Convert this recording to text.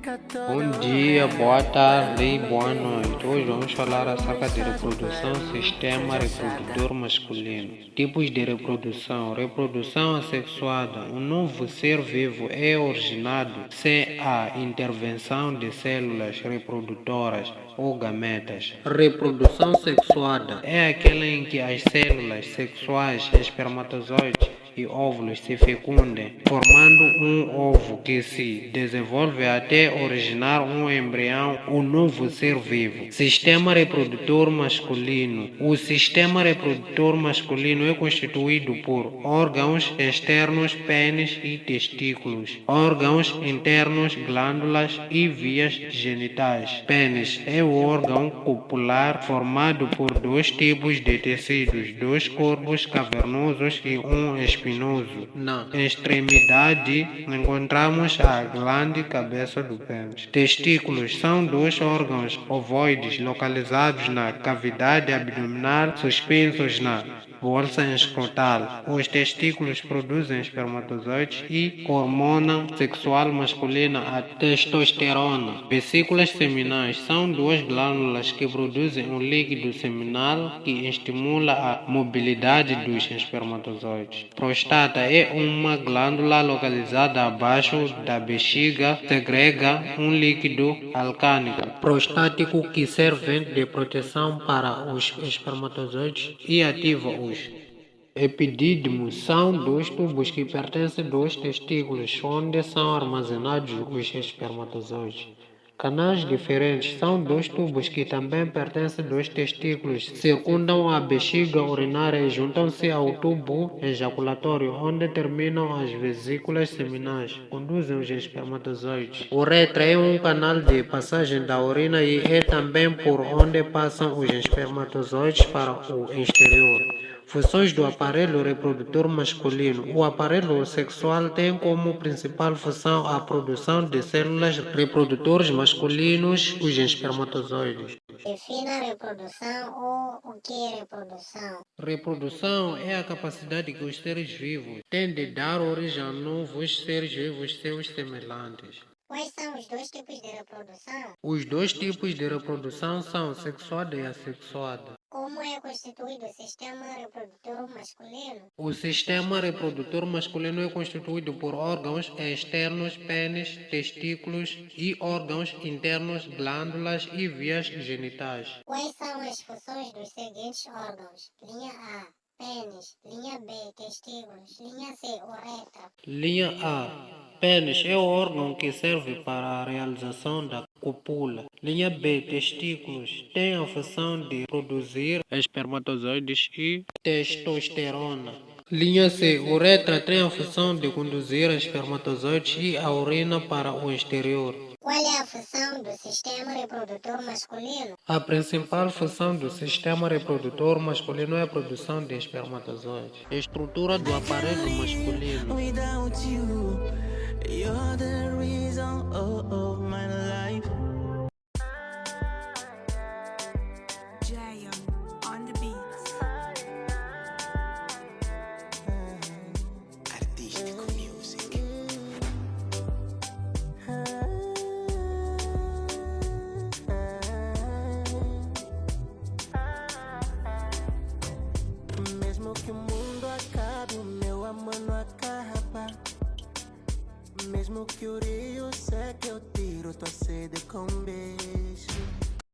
Bom dia, boa tarde e boa noite. Hoje vamos falar acerca de reprodução, sistema reprodutor masculino. Tipos de reprodução. Reprodução assexuada. Um novo ser vivo é originado sem a intervenção de células reprodutoras ou gametas. Reprodução sexuada é aquela em que as células sexuais, espermatozoides e óvulos se fecundem, formando um ovo que se desenvolve até originar um embrião, um novo ser vivo. Sistema reprodutor masculino. O sistema reprodutor masculino é constituído por órgãos externos, pênis e testículos, órgãos internos, glândulas e vias genitais. Pênis é o órgão copular formado por dois tipos de tecidos, dois corpos cavernosos e um espinoso. Na extremidade encontramos a glande cabeça do pênis. Testículos são dois órgãos ovoides localizados na cavidade abdominal, suspensos na bolsa escrotal. Os testículos produzem espermatozoides e hormona sexual masculina, a testosterona. Vesículas seminais são duas glândulas que produzem um líquido seminal que estimula a mobilidade dos espermatozoides. Próstata é uma glândula localizada abaixo da bexiga, segrega um líquido alcânico prostático que serve de proteção para os espermatozoides e ativa os epidídimos. São dois tubos que pertencem aos testículos, onde são armazenados os espermatozoides. Canais diferentes são dois tubos que também pertencem aos testículos, circundam a bexiga urinária e juntam-se ao tubo ejaculatório, onde terminam as vesículas seminais, conduzem os espermatozoides. Uretra é um canal de passagem da urina e é também por onde passam os espermatozoides para o exterior. Funções do aparelho reprodutor masculino. O aparelho sexual tem como principal função a produção de células reprodutores masculinos, os espermatozoides. Defina a reprodução ou o que é reprodução. Reprodução é a capacidade que os seres vivos têm de dar origem a novos seres vivos seus semelhantes. Quais são os dois tipos de reprodução? Os dois tipos de reprodução são sexuada e assexuada. Como é constituído o sistema reprodutor masculino? O sistema reprodutor masculino é constituído por órgãos externos, pênis, testículos e órgãos internos, glândulas e vias genitais. Quais são as funções dos seguintes órgãos? Linha A, pênis. Linha B, testículos. Linha C, uretra. Linha A. Pênis é o órgão que serve para a realização da cópula. Linha B. Testículos tem a função de produzir espermatozoides e testosterona. Linha C. Uretra tem a função de conduzir espermatozoides e a urina para o exterior. Qual é a função do sistema reprodutor masculino? A principal função do sistema reprodutor masculino é a produção de espermatozoides. Estrutura do aparelho masculino. Without you, you're the reason of my life. Jayon on the beats. Artístico Music. Mesmo que o mundo acabe, o meu amor não acaba. Mesmo que o rio seque, eu tiro tua sede com beijo.